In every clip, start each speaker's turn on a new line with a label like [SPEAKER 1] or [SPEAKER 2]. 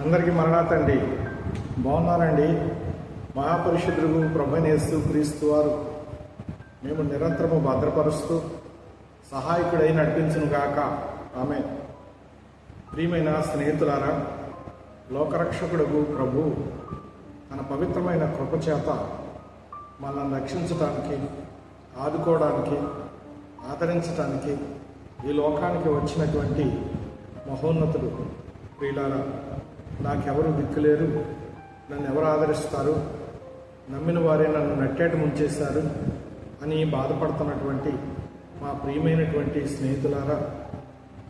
[SPEAKER 1] అందరికీ మరణాతండి. బాగున్నారండి. మహాపరిశుద్ధుడు ప్రభువైన యేసు క్రీస్తు వారు మేము నిరంతరము భద్రపరుస్తూ సహాయకుడై నడిపించును గాక. ఆమేన్. ప్రియమైన స్నేహితులారా, లోకరక్షకుడు ప్రభు తన పవిత్రమైన కృపచేత మనల్ని రక్షించడానికి, ఆదుకోవడానికి, ఆదరించడానికి ఈ లోకానికి వచ్చినటువంటి మహోన్నతుడు. ప్రియులారా, నాకెవరు దిక్కులేరు, నన్ను ఎవరు ఆదరిస్తారు, నమ్మిన వారే నన్ను నట్టేట ముంచేశారు అని బాధపడుతున్నటువంటి మా ప్రియమైనటువంటి స్నేహితులారా,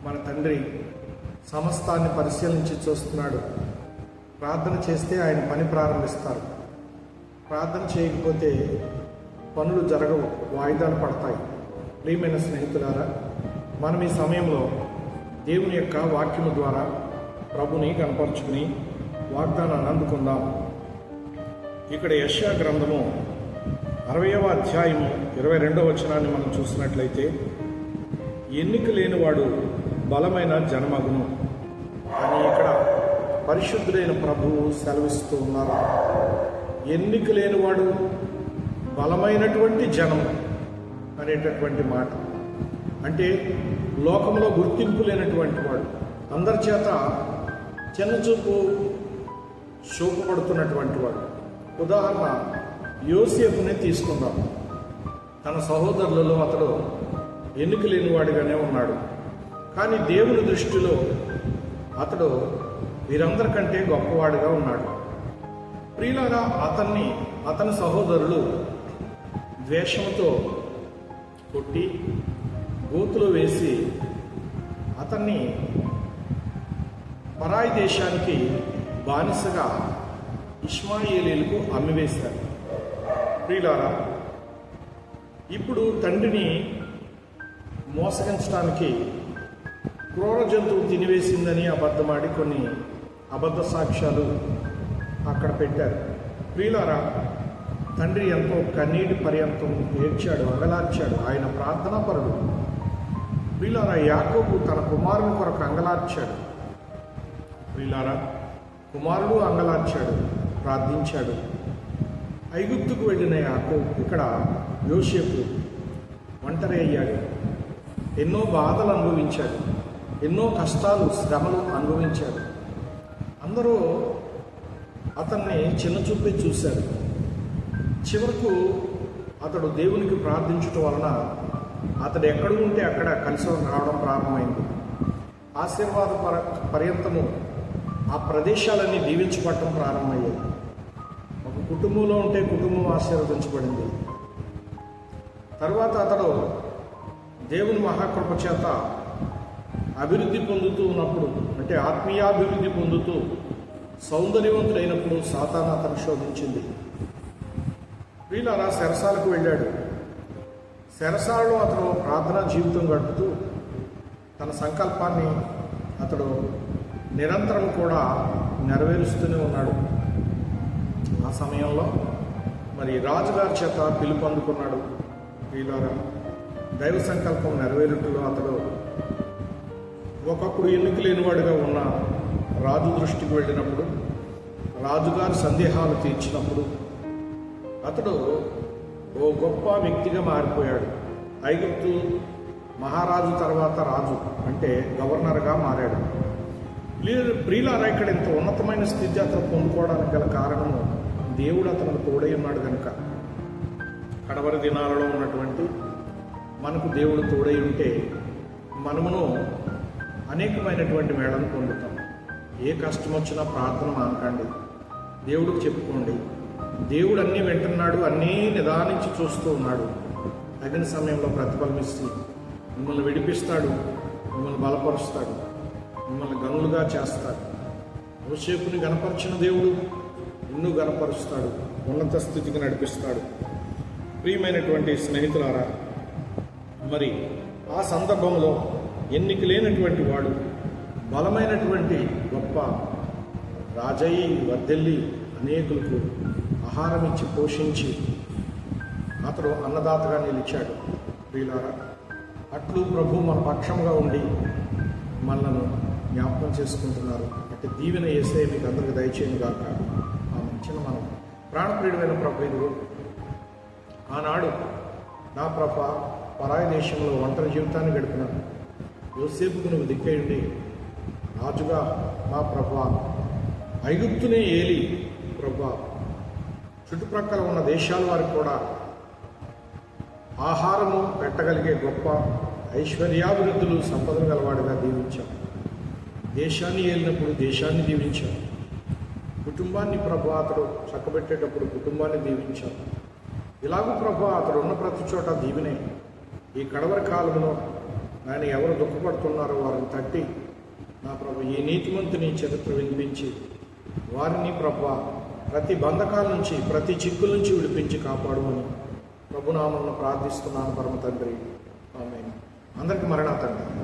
[SPEAKER 1] మన తండ్రి సమస్తాన్ని పరిశీలించి చూస్తున్నాడు. ప్రార్థన చేస్తే ఆయన పని ప్రారంభిస్తారు. ప్రార్థన చేయకపోతే పనులు జరగవు, వాయిదాలు పడతాయి. ప్రియమైన స్నేహితులారా, మనం ఈ సమయంలో దేవుని యొక్క వాక్యము ద్వారా ప్రభుని కనపరుచుకుని వాగ్దానాన్ని అందుకుందాం. ఇక్కడ యెషయా గ్రంథము 60వ అధ్యాయము 22వ వచనాన్ని మనం చూసినట్లయితే, ఎన్నిక లేనివాడు బలమైన జనమగును అని ఇక్కడ పరిశుద్ధుడైన ప్రభువు సెలవిస్తూ ఉన్నారు. ఎన్నిక లేనివాడు బలమైనటువంటి జనం అనేటటువంటి మాట అంటే లోకంలో గుర్తింపు లేనటువంటి వాడు, అందరి చేత చిన్నచూపు చూపబడుతున్నటువంటి వాడు. ఉదాహరణ, యోసేపుని తీసుకుందాం. తన సహోదరులలో అతడు ఎన్నిక లేనివాడిగానే ఉన్నాడు. కానీ దేవుని దృష్టిలో అతడు వీరందరికంటే గొప్పవాడిగా ఉన్నాడు. ప్రియులారా, అతని సహోదరులు ద్వేషంతో కొట్టి గోతులో వేసి అతన్ని పరాయి దేశానికి బానిసగా ఇష్మాయేలీలకు అమ్మివేశారు. ప్రియులారా, ఇప్పుడు తండ్రిని మోసగించడానికి క్రూర జంతువు తినివేసిందని అబద్ధమాడి కొన్ని అబద్ధ సాక్ష్యాలు అక్కడ పెట్టారు. ప్రియులారా, తండ్రి ఎంతో కన్నీటి పర్యంతం ఏడ్చాడు, అంగలార్చాడు. ఆయన ప్రార్థనాపరుడు. ప్రియులారా, యాకోబు తన కుమారుని కొరకు అంగలార్చాడు. ప్రియులారా, కుమారుడు అంగలార్చాడు, ప్రార్థించాడు. ఐగుప్తుకు వెళ్ళిన యాకోబు, ఇక్కడ యోసేపు ఒంటరి అయ్యాడు. ఎన్నో బాధలు అనుభవించాడు, ఎన్నో కష్టాలు, శ్రమలు అనుభవించాడు. అందరూ అతన్ని చిన్నచూపే చూశారు. చివరకు అతడు దేవునికి ప్రార్థించటం వలన అతడు ఎక్కడ ఉంటే అక్కడ కలిసి రావడం ప్రారంభమైంది. ఆశీర్వాద పర్యంతము ఆ ప్రదేశాలన్నీ దీవించబడటం ప్రారంభమయ్యాయి. ఒక కుటుంబంలో ఉంటే కుటుంబం ఆశీర్వదించబడింది. తర్వాత అతడు దేవుని మహాకృప చేత అభివృద్ధి పొందుతూ ఉన్నప్పుడు, అంటే ఆత్మీయాభివృద్ధి పొందుతూ సౌందర్యవంతుడైనప్పుడు సాతాను అతను శోధించింది. ప్రియులారా, చెరసాలకు వెళ్ళాడు. చెరసాలలో అతడు ప్రార్థనా జీవితం గడుపుతూ తన సంకల్పాన్ని అతడు నిరంతరం కూడా నెరవేరుస్తూనే ఉన్నాడు. ఆ సమయంలో మరి రాజుగారి చేత పిలుపు అందుకున్నాడు. ప్రియులారా, దైవ సంకల్పం నెరవేరుటలో అతడు ఒకప్పుడు ఎన్నిక లేనివాడిగా ఉన్న రాజు దృష్టికి వెళ్ళినప్పుడు, రాజుగారి సందేహాలు తీర్చినప్పుడు అతడు ఓ గొప్ప వ్యక్తిగా మారిపోయాడు. ఐగుప్తు మహారాజు తర్వాత రాజు అంటే గవర్నర్గా మారాడు. ప్రియులారా, ఇక్కడ ఇంత ఉన్నతమైన స్థితి అతను పొందుకోవడానికి గల కారణము దేవుడు అతనికి తోడై ఉన్నాడు కనుక. కడవరి దినాలలో ఉన్నటువంటి మనకు దేవుడు తోడై ఉంటే మనమును అనేకమైనటువంటి మేళను పొందుతాం. ఏ కష్టం వచ్చినా ప్రార్థన మానకండి, దేవుడికి చెప్పుకోండి. దేవుడు అన్నీ వింటున్నాడు, అన్నీ నిదానించి చూస్తూ ఉన్నాడు. తగిన సమయంలో ప్రతిఫలమిచ్చి మిమ్మల్ని విడిపిస్తాడు, మిమ్మల్ని బలపరుస్తాడు, మిమ్మల్ని గనులుగా చేస్తాడు. యోసేపుని గనపరిచిన దేవుడు నిన్ను గనపరుస్తాడు, ఉన్నత స్థితికి నడిపిస్తాడు. ప్రియమైనటువంటి స్నేహితులారా, మరి ఆ సందర్భంలో ఎన్నిక లేనటువంటి వాడు బలమైనటువంటి గొప్ప రాజయ్యి వర్ధిల్లి అనేకులకు ఆహారం ఇచ్చి పోషించి అతడు అన్నదాతగా నిలిచాడు. ప్రియులారా, అట్లు ప్రభు మన పక్షంగా ఉండి మనలను జ్ఞాపకం చేసుకుంటున్నారు. అటు దీవెన యేసయ్య మీకు అందరికి దయచేయను గాక. ఆమె చిన్న మనం ప్రాణప్రియుడైన ప్రభు ఇదిగో ఆనాడు నా ప్రభ పరాయి దేశంలో ఒంటరి జీవితాన్ని గడిపిన యోసేపుకు నువ్వు దిక్కయుండి రాజుగా మా ప్రభ ఐగుప్తునే ఏలి ప్రభ చుట్టుప్రక్కల ఉన్న దేశాల వారికి కూడా ఆహారము పెట్టగలిగే గొప్ప ఐశ్వర్యాభివృద్ధులు సంపదలు గలవాడిగా దీవించాం. దేశాన్ని ఏలినప్పుడు దేశాన్ని దీవించాం. కుటుంబాన్ని ప్రభు అతడు చక్కబెట్టేటప్పుడు కుటుంబాన్ని దీవించాం. ఇలాగూ ప్రభు అతడు ఉన్న ప్రతి చోట దీవెనే. ఈ కడవరి కాలంలో ఆయన ఎవరు దుఃఖపడుతున్నారో వారిని తట్టి నా ప్రభు ఈ నీతిమంతుని చరిత్ర వినిపించి వారిని ప్రభు ప్రతి బంధకాల నుంచి ప్రతి చిక్కుల నుంచి విడిపించి కాపాడుమని ప్రభునామమున ప్రార్థిస్తున్నాను పరమ తండ్రి. ఆమేన్. అందరికీ మరణాతండి.